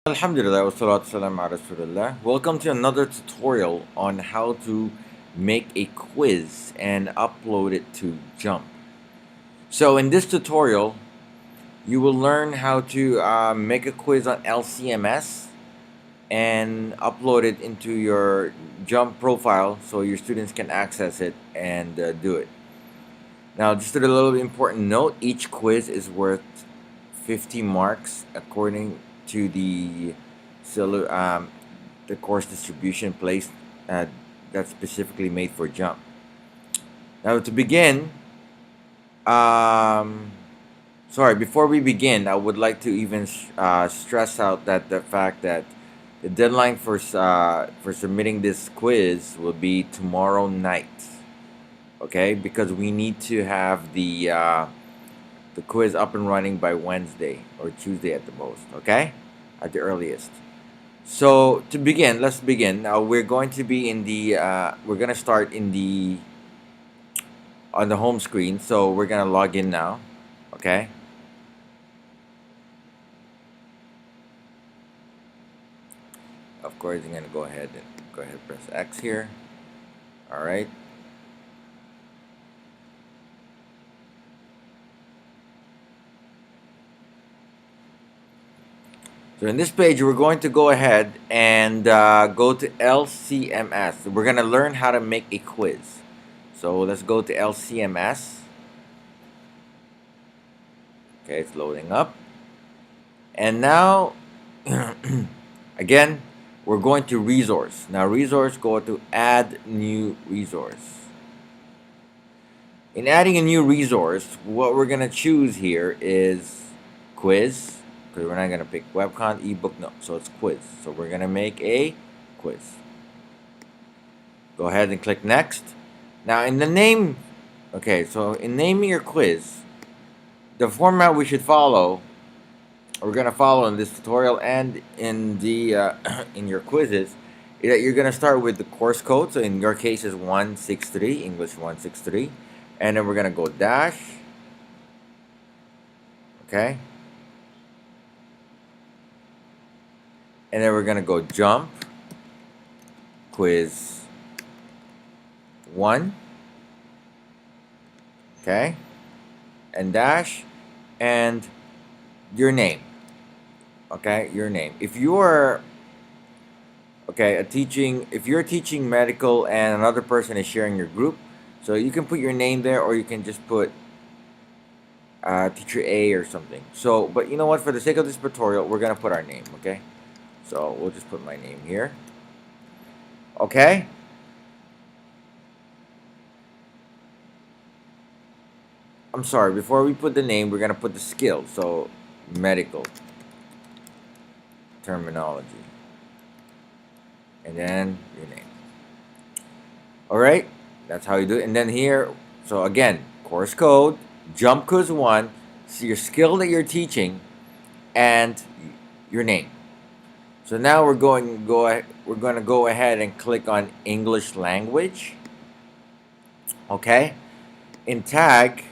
Alhamdulillah wa salatu salam ala Rasulullah. Welcome to another tutorial on how to make a quiz and upload it to Jump. So in this tutorial, you will learn how to make a quiz on LCMS and upload it into your Jump profile so your students can access it and do it. Now, just a little important note, each quiz is worth 50 marks according to the course distribution place uh, that's specifically made for Jump. Now, to begin, um, before we begin, I would like to even stress out that the fact that the deadline for submitting this quiz will be tomorrow night. Okay, because we need to have the quiz up and running by Wednesday or Tuesday at the most. Okay, at the earliest. So to begin, let's begin. Now we're going to be in the we're gonna start in the on the home screen. So we're gonna log in now. Okay. Of course, I'm gonna go ahead press X here. All right. So in this page, we're going to go ahead and go to LCMS. We're gonna learn how to make a quiz. So let's go to LCMS. Okay, it's loading up. And now, again, we're going to resource. Now, resource, go to add new resource. In adding a new resource, what we're going to choose here is quiz, because we're not going to pick webcon, ebook, no. So it's quiz. So we're going to make a quiz. Go ahead and click next. Now, in the name, okay, so in naming your quiz, the format we should follow we're gonna follow in this tutorial and in the in your quizzes is that you're gonna start with the course code. So in your case is 163 English 163, and then we're gonna go dash. Okay, and then we're gonna go jump quiz 1. Okay, and dash and your name. Okay, your name. If you are if you're teaching medical and another person is sharing your group, so you can put your name there, or you can just put teacher A or something. So, but you know what? For the sake of this tutorial, we're gonna put our name. Okay, so we'll just put my name here. Okay. I'm sorry. Before we put the name, we're gonna put the skill. So, medical terminology, and then your name. All right, that's how you do it. And then here, so again, course code, jump quiz 1, so your skill that you're teaching, and your name. So now we're going to go ahead and click on English language. Okay, in tag,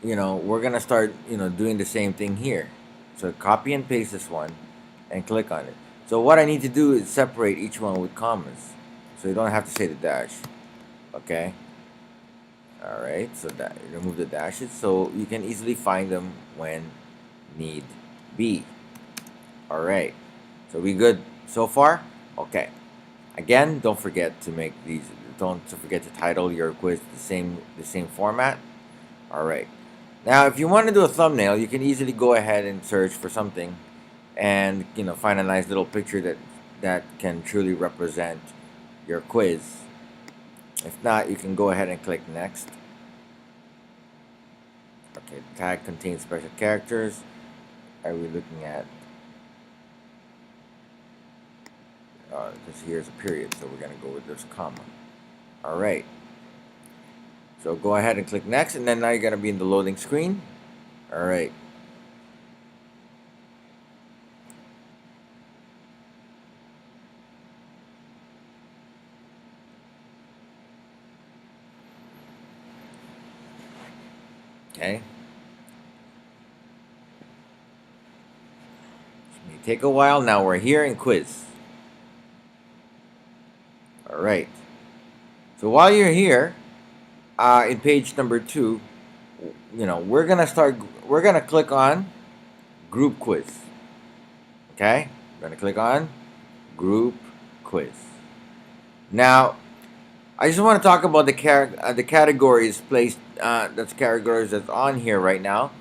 we're gonna start doing the same thing here. So copy and paste this one, and click on it. So what I need to do is separate each one with commas, so you don't have to say the dash. Okay. All right. So that remove the dashes so you can easily find them when need be. All right. So we good so far? Okay. Again, don't forget to make these. Don't forget to title your quiz the same format. All right. Now, if you want to do a thumbnail, you can easily go ahead and search for something, and find a nice little picture that can truly represent your quiz. If not, you can go ahead and click next. Okay, the tag contains special characters. Are we looking at? Because here's a period, so we're gonna go with this comma. All right. So go ahead and click next, and then now you're gonna be in the loading screen. All right. Okay. Just make take a while. Now we're here in quiz. All right. So while you're here, in page number 2, we're gonna click on group quiz. Okay, we're gonna click on group quiz. Now, I just want to talk about the categories placed. That's categories that's on here right now.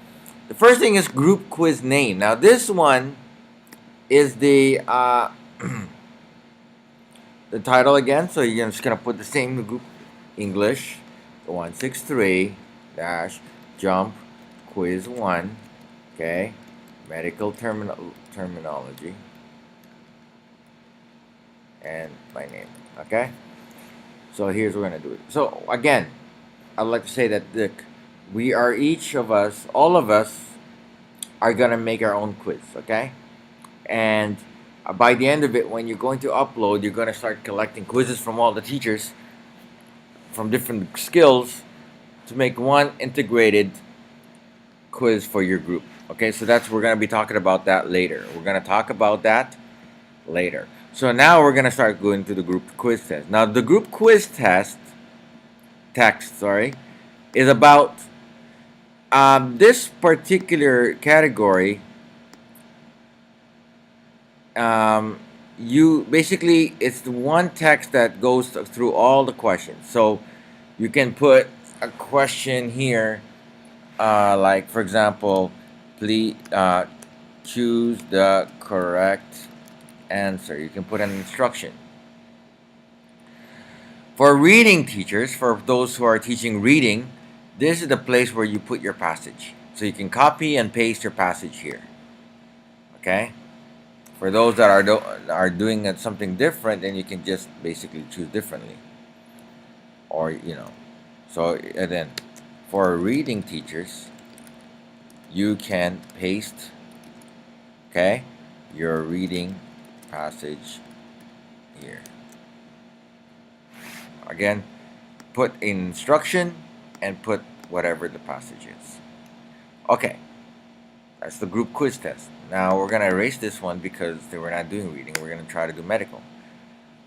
The first thing is group quiz name. Now, this one is the the title again. So you're just gonna put the same group English 163 dash jump quiz 1. Okay, medical terminology and my name. Okay. So here's what we're gonna do. So again, I'd like to say that we are each of us, all of us, are gonna make our own quiz. Okay, and by the end of it, when you're going to upload, you're gonna start collecting quizzes from all the teachers from different skills to make one integrated quiz for your group. Okay, so we're gonna be talking about that later. We're gonna talk about that later. So now we're gonna start going to the group quiz test. Now the group quiz text, is about this particular category. You basically, it's the one text that goes through all the questions. So you can put a question here, like for example, please choose the correct answer. You can put an instruction. For reading teachers, for those who are teaching reading, this is the place where you put your passage. So you can copy and paste your passage here. Okay? For those that are doing something different, then you can just basically choose differently. Or, so and then for reading teachers, you can paste, okay, your reading passage here. Again, put in instruction and put whatever the passage is. Okay, that's the group quiz test. Now we're gonna erase this one because we're not doing reading. We're gonna try to do medical.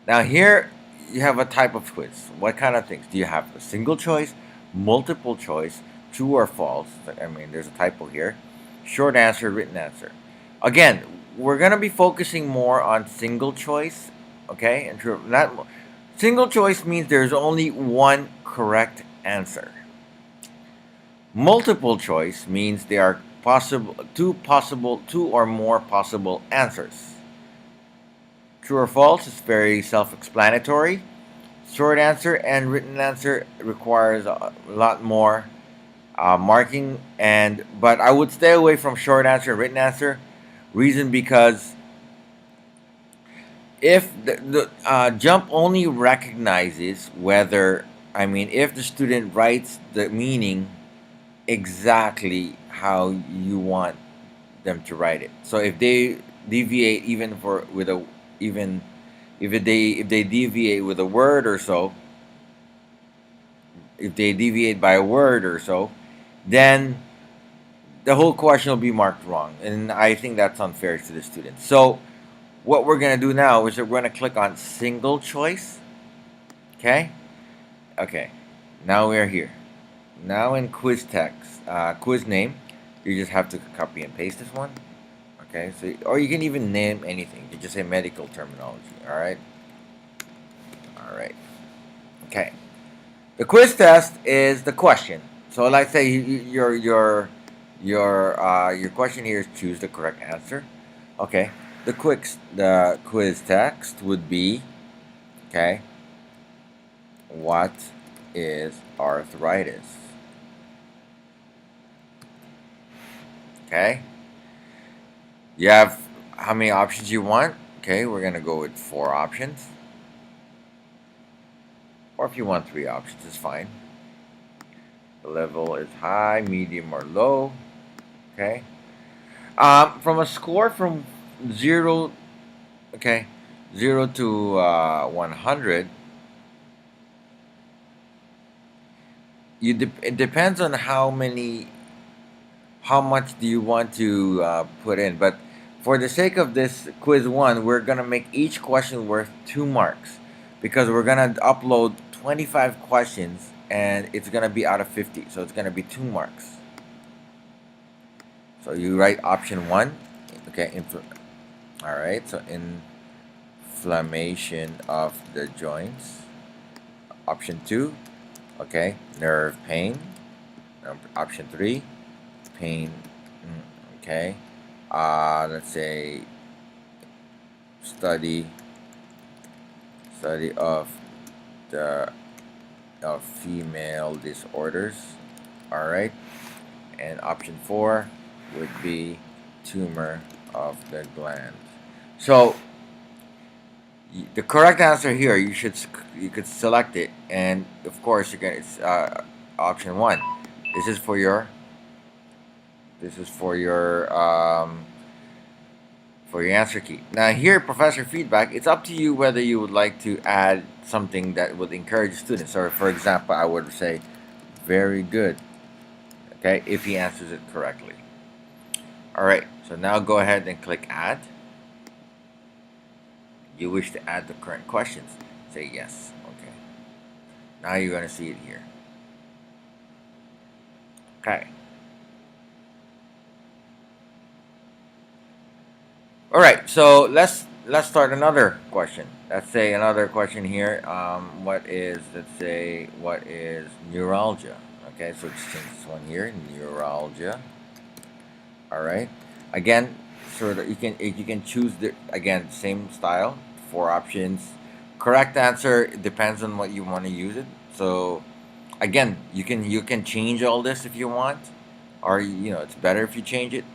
Now here you have a type of quiz. What kind of things? Do you have a single choice, multiple choice, true or false? I mean, there's a typo here. Short answer, written answer. Again, we're gonna be focusing more on single choice, okay? And true, not single choice means there's only one correct answer. Multiple choice means there are two or more possible answers. True or false is very self-explanatory. Short answer and written answer requires a lot more marking, but I would stay away from short answer and written answer. Reason because if the jump only recognizes if the student writes the meaning exactly how you want them to write it. So if they deviate if they deviate with a word or so, if they deviate by a word or so, then the whole question will be marked wrong, and I think that's unfair to the students. So what we're going to do now is we're going to click on single choice. Okay, now we're here. Now in quiz text, quiz name, you just have to copy and paste this one. Okay, so or you can even name anything. You just say medical terminology. All right. Okay. The quiz test is the question. So let's say your question here is choose the correct answer. Okay. The quiz text would be, okay, what is arthritis? Okay. You have how many options you want? Okay, we're gonna go with 4 options. Or if you want 3 options, it's fine. The level is high, medium, or low. Okay. From a score from 0, okay, 0 to 100. It depends on how much do you want to put in. But For the sake of this quiz 1, we're gonna make each question worth 2 marks because we're gonna upload 25 questions and it's gonna be out of 50, so it's gonna be 2 marks. So you write option 1, okay. All right. So inflammation of the joints. Option 2, okay, nerve pain. Option 3, pain. Okay. Let's say study of the of female disorders. All right. And option 4 would be tumor of the gland. So the correct answer here, you could select it, and of course you can. It's option 1. This is for your this is for your answer key. Now here, professor feedback. It's up to you whether you would like to add something that would encourage students. Or for example, I would say, very good. Okay, if he answers it correctly. All right. So now go ahead and click add. You wish to add the current questions. Say yes. Okay. Now you're going to see it here. Okay. All right. So let's start another question. Let's say another question here. What is neuralgia? Okay. So let's change this one here. Neuralgia. All right. Again, so that you can choose the again same style. 4 options. Correct answer depends on what you want to use it. So again, you can change all this if you want, or it's better if you change it.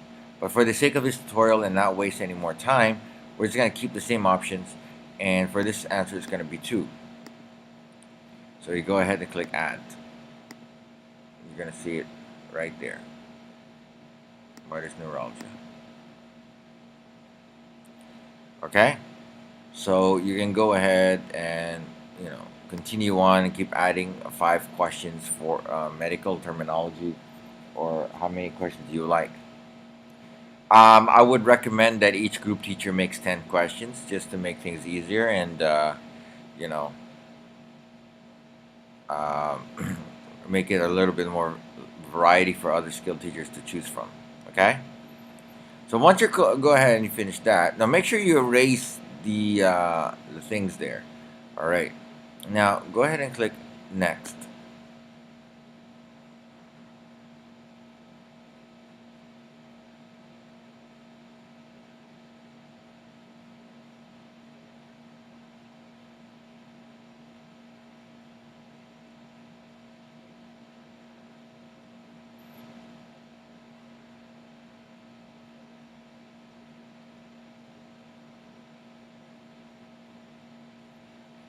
But for the sake of this tutorial and not waste any more time, we're just gonna keep the same options. And for this answer, it's gonna be 2. So you go ahead and click add. You're gonna see it right there. What is neuralgia? Okay. So you can go ahead and continue on and keep adding 5 questions for medical terminology, or how many questions do you like. I would recommend that each group teacher makes 10 questions just to make things easier and you know um, make it a little bit more variety for other skilled teachers to choose from. Okay. So once you go ahead and you finish that, now make sure you erase the things there. All right. Now go ahead and click next.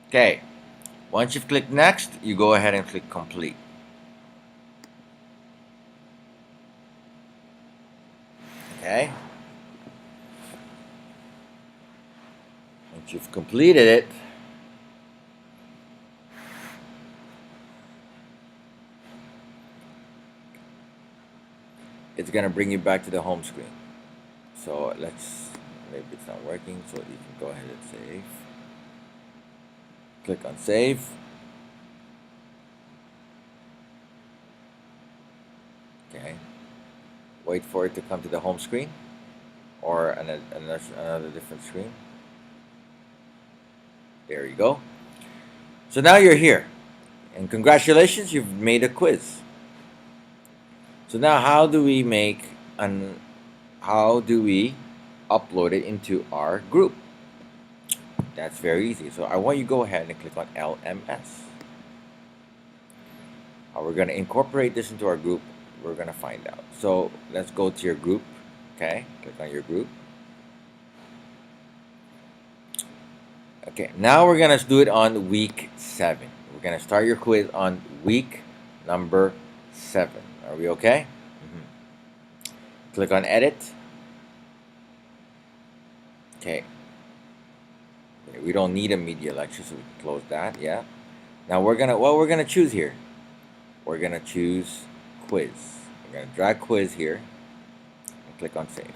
Okay. Once you've clicked next, you go ahead and click complete. Okay. Once you've completed it, it's gonna bring you back to the home screen. So maybe it's not working, so you can go ahead and save. Click on save. Okay. Wait for it to come to the home screen or another different screen. There you go. So now you're here. And congratulations, you've made a quiz. So now how do we upload it into our group? That's very easy. So I want you to go ahead and click on LMS. How we're going to incorporate this into our group, we're going to find out. So let's go to your group. Okay, click on your group. Okay, now we're going to do it on week 7. We're going to start your quiz on week number 7. Are we okay? Click on edit. Okay. We don't need a media lecture, so we can close that. Yeah. Now we're gonna choose here. We're gonna choose quiz. We're gonna drag quiz here and click on save.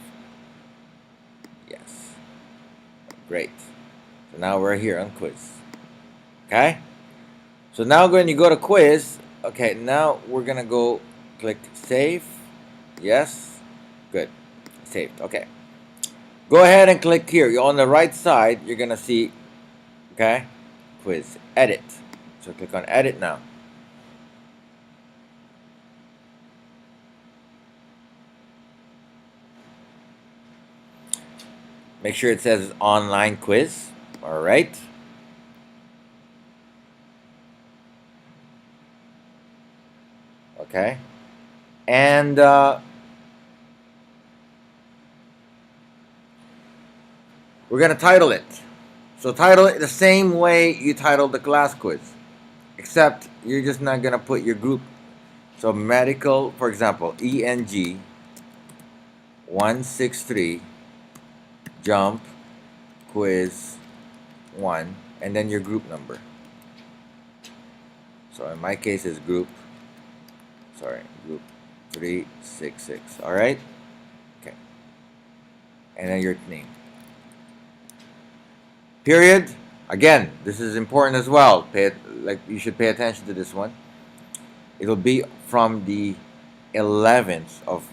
Great. So now we're here on quiz. Okay? So now when you go to quiz, okay, now we're gonna go click save. Yes. Good. Saved. Okay. Go ahead and click here. You're on the right side, you're gonna see, okay, quiz, edit. So click on edit now. Make sure it says online quiz. All right. Okay. And we're going to title it. So title it the same way you titled the class quiz, except you're just not going to put your group. So medical, for example, ENG 163 jump quiz 1, and then your group number. So in my case is group 366. All right. Okay. And then your name. Period. Again, this is important as well. You should pay attention to this one. It'll be from the 11th of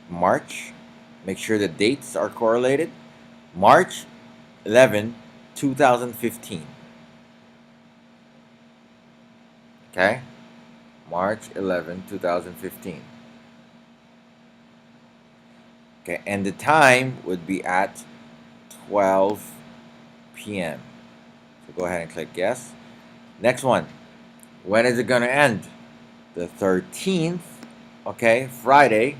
March. Make sure the dates are correlated. March 11, 2015. Okay? March 11, 2015. Okay, and the time would be at 12 p.m. So go ahead and click yes. Next one. When is it going to end? The 13th, okay, Friday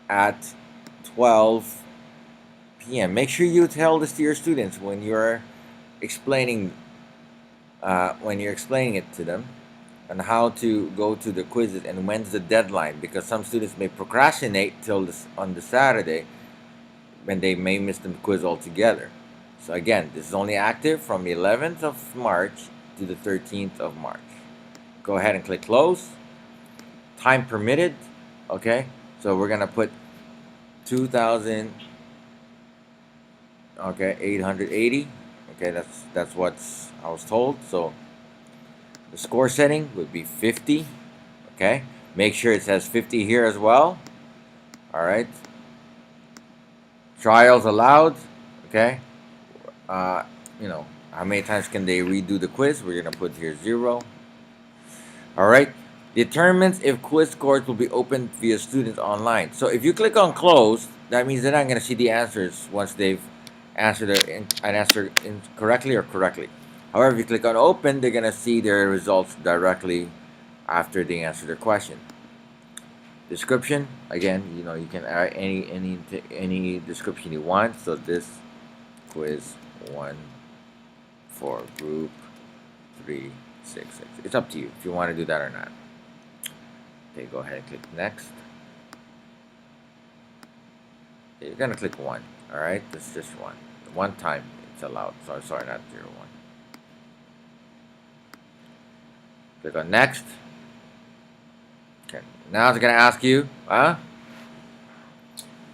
at 12 p.m. Make sure you tell this to your students when you're explaining it to them on how to go to the quizzes and when's the deadline, because some students may procrastinate till on the Saturday when they may miss the quiz altogether. So again, this is only active from the 11th of March to the 13th of March. Go ahead and click close. Time permitted. Okay, so we're gonna put 2,000. Okay, 880. Okay, that's what I was told. So the score setting would be 50. Okay, make sure it says 50 here as well. All right. Trials allowed. Okay. How many times can they redo the quiz? We're gonna put here 0. All right. Determines if quiz scores will be opened via students online. So if you click on close, that means they're not gonna see the answers once they've answered an answer incorrectly or correctly. However, if you click on open, they're gonna see their results directly after they answer their question. Description, again, you can add any description you want. So this quiz 1 for group 366. It's up to you if you want to do that or not. Okay, go ahead and click next. Okay, you're gonna click 1. All right, this is just 1. One time it's allowed. Sorry, not 0, 1. Click on next. Okay, now it's gonna ask you,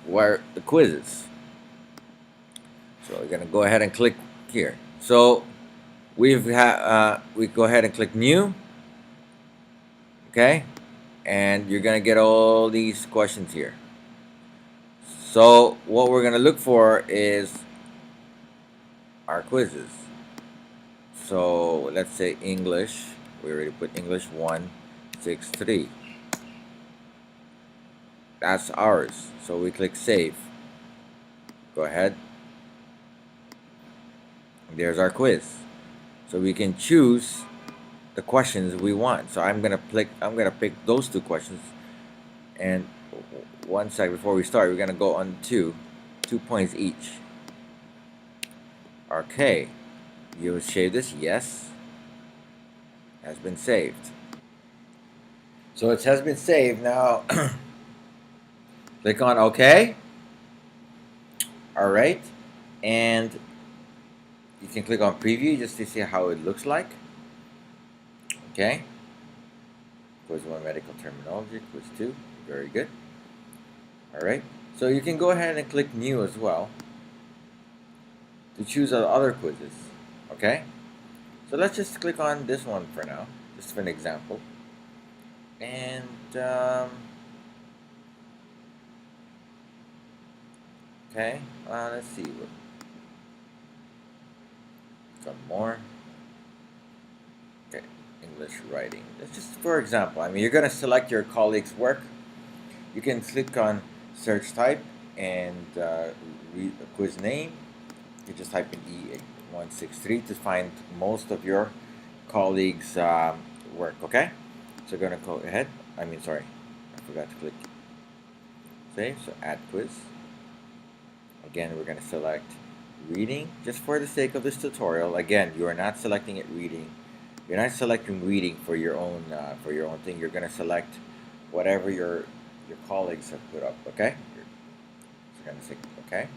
where the quiz is. So we're gonna go ahead and click here. So we go ahead and click new. Okay, and you're gonna get all these questions here. So what we're gonna look for is our quizzes. So let's say English. We already put English 163. That's ours. So we click save. Go ahead. There's our quiz. So we can choose the questions we want. So I'm gonna pick those 2 questions. And 1 sec before we start, we're gonna go on 2 points each. Okay. You save this? Yes. Has been saved. So it has been saved. Now click on OK. All right. And you can click on preview just to see how it looks like. Okay. Quiz 1 medical terminology. Quiz 2. Very good. All right. So you can go ahead and click new as well. to choose other quizzes. Okay? So let's just click on this one for now, just for an example. And okay, let's see. Some more. Okay, English writing. That's just for example. I mean, you're gonna select your colleague's work. You can click on search type and read the quiz name. You just type in E163 to find most of your colleagues' work. Okay, so we're gonna go ahead. Sorry, I forgot to click save. So add quiz. Again, we're gonna select reading just for the sake of this tutorial. Again, you are not selecting it reading. You're not selecting reading for your own thing. You're gonna select whatever your colleagues have put up. Okay. So you're gonna say okay.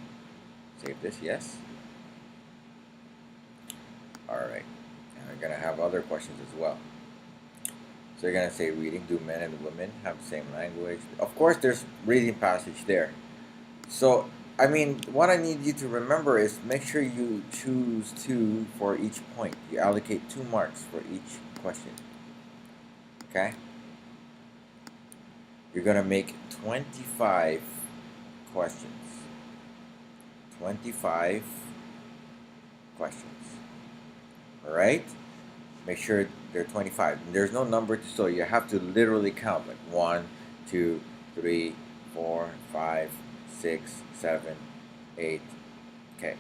Save this. Yes. All right. And we're gonna have other questions as well. So you're gonna say reading. Do men and women have the same language? Of course, there's reading passage there. So what I need you to remember is make sure you choose 2 for each point. You allocate 2 marks for each question. Okay? You're going to make 25 questions. 25 questions. Alright? Make sure they're 25. There's no number to, so you have to literally count like 1, 2, 3, 4, 5, 6, 7, 8. Okay,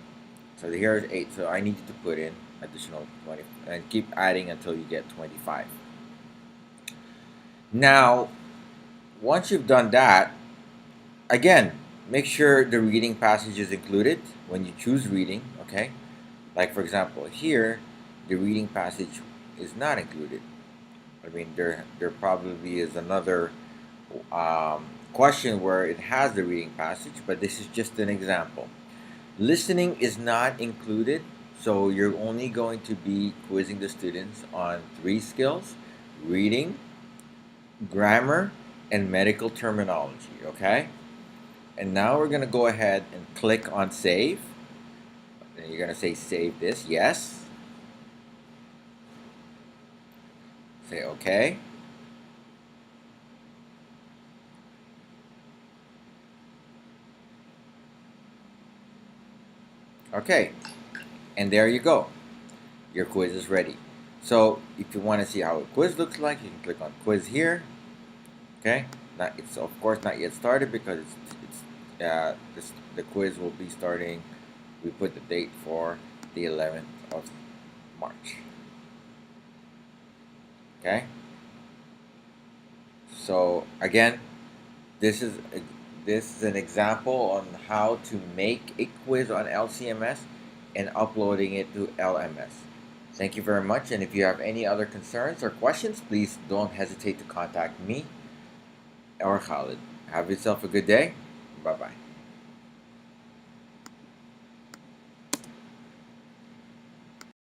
so here's 8. So I need you to put in additional 20 and keep adding until you get 25. Now, once you've done that, again, make sure the reading passage is included when you choose reading. Okay, like for example, here the reading passage is not included. There probably is another question where it has the reading passage, but this is just an example. Listening is not included, so you're only going to be quizzing the students on 3 skills: reading, grammar, and medical terminology. Okay? And now we're going to go ahead and click on save. And you're going to say save this. Yes. Say okay. Okay, and there you go. Your quiz is ready. So if you want to see how a quiz looks like, you can click on quiz here. Okay, it's of course not yet started because the quiz will be starting. We put the date for the 11th of March. Okay. So again, this is an example on how to make a quiz on LCMS and uploading it to LMS. Thank you very much, and if you have any other concerns or questions, please don't hesitate to contact me or Khalid. Have yourself a good day. Bye-bye.